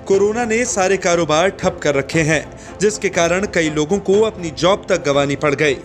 Corona ने सारे कारोबार ठप कर रखे हैं, जिसके कारण कई लोगों को अपनी जॉब तक गंवानी पड़ गई।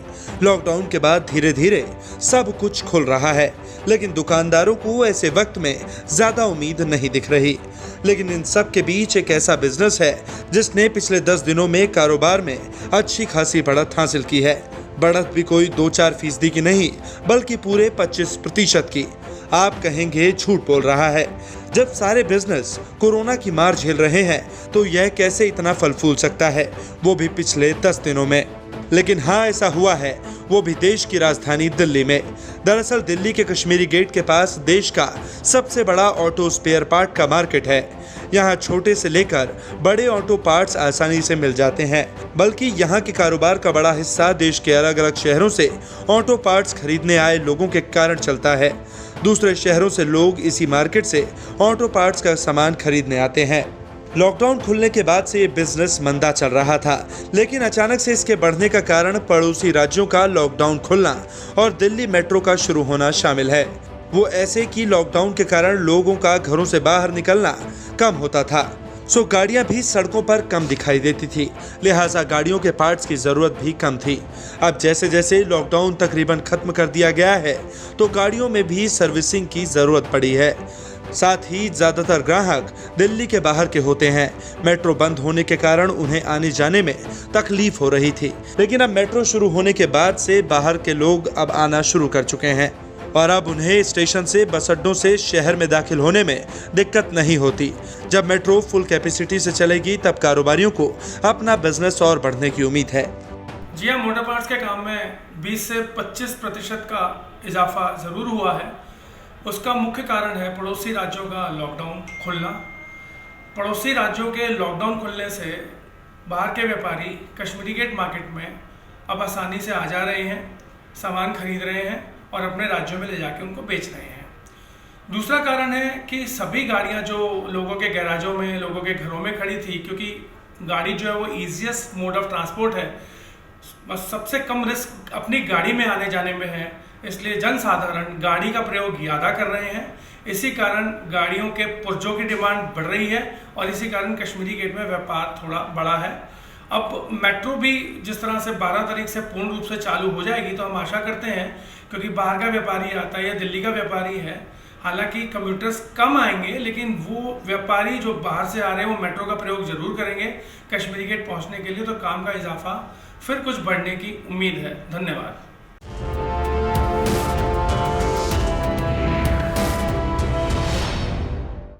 लॉकडाउन के बाद धीरे धीरे सब कुछ खुल रहा है, लेकिन दुकानदारों को ऐसे वक्त में ज्यादा उम्मीद नहीं दिख रही। लेकिन इन सब के बीच एक ऐसा बिजनेस है जिसने पिछले 10 दिनों में कारोबार में अच्छी खासी बढ़त हासिल की है। बढ़त भी कोई 2-4% की नहीं, बल्कि पूरे 25% की। आप कहेंगे झूठ बोल रहा है। जब सारे बिजनेस कोरोना की मार झेल रहे हैं तो यह कैसे इतना फल फूल सकता है, वो भी पिछले 10 दिनों में। लेकिन हाँ, ऐसा हुआ है, वो भी देश की राजधानी दिल्ली में। दरअसल दिल्ली के कश्मीरी गेट के पास देश का सबसे बड़ा ऑटो स्पेयर पार्ट का मार्केट है। यहाँ छोटे से लेकर बड़े ऑटो पार्ट्स आसानी से मिल जाते हैं, बल्कि यहाँ के कारोबार का बड़ा हिस्सा देश के अलग अलग शहरों से ऑटो पार्ट्स खरीदने आए लोगों के कारण चलता है। दूसरे शहरों से लोग इसी मार्केट से ऑटो पार्ट्स का सामान खरीदने आते हैं। लॉकडाउन खुलने के बाद से ये बिजनेस मंदा चल रहा था, लेकिन अचानक से इसके बढ़ने का कारण पड़ोसी राज्यों का लॉकडाउन खुलना और दिल्ली मेट्रो का शुरू होना शामिल है। वो ऐसे कि लॉकडाउन के कारण लोगों का घरों से बाहर निकलना कम होता था, सो गाड़ियां भी सड़कों पर कम दिखाई देती थी, लिहाजा गाड़ियों के पार्ट्स की ज़रूरत भी कम थी। अब जैसे जैसे लॉकडाउन तकरीबन ख़त्म कर दिया गया है तो गाड़ियों में भी सर्विसिंग की ज़रूरत पड़ी है। साथ ही ज़्यादातर ग्राहक दिल्ली के बाहर के होते हैं। मेट्रो बंद होने के कारण उन्हें आने जाने में तकलीफ हो रही थी, लेकिन अब मेट्रो शुरू होने के बाद से बाहर के लोग अब आना शुरू कर चुके हैं और अब उन्हें स्टेशन से बस अड्डों से शहर में दाखिल होने में दिक्कत नहीं होती। जब मेट्रो फुल कैपेसिटी से चलेगी तब कारोबारियों को अपना बिजनेस और बढ़ने की उम्मीद है। जी हाँ, मोटर पार्ट्स के काम में 20 से 25% का इजाफा ज़रूर हुआ है। उसका मुख्य कारण है पड़ोसी राज्यों का लॉकडाउन खुलना। पड़ोसी राज्यों के लॉकडाउन खुलने से बाहर के व्यापारी कश्मीरी गेट मार्केट में अब आसानी से आ जा रहे हैं, सामान खरीद रहे हैं और अपने राज्यों में ले जाके उनको बेच रहे हैं। दूसरा कारण है कि सभी गाड़ियां जो लोगों के गैराजों में, लोगों के घरों में खड़ी थी, क्योंकि गाड़ी जो है वो ईजीएस्ट मोड ऑफ ट्रांसपोर्ट है, बस सबसे कम रिस्क अपनी गाड़ी में आने जाने में है, इसलिए जनसाधारण गाड़ी का प्रयोग ज़्यादा कर रहे हैं। इसी कारण गाड़ियों के पुर्जों की डिमांड बढ़ रही है और इसी कारण कश्मीरी गेट में व्यापार थोड़ा बड़ा है। अब मेट्रो भी जिस तरह से 12 तारीख से पूर्ण रूप से चालू हो जाएगी तो हम आशा करते हैं, क्योंकि बाहर का व्यापारी आता है या दिल्ली का व्यापारी है, हालांकि कम्यूटर्स कम आएंगे, लेकिन वो व्यापारी जो बाहर से आ रहे हैं वो मेट्रो का प्रयोग जरूर करेंगे कश्मीरी गेट पहुंचने के लिए, तो काम का इजाफा फिर कुछ बढ़ने की उम्मीद है। धन्यवाद।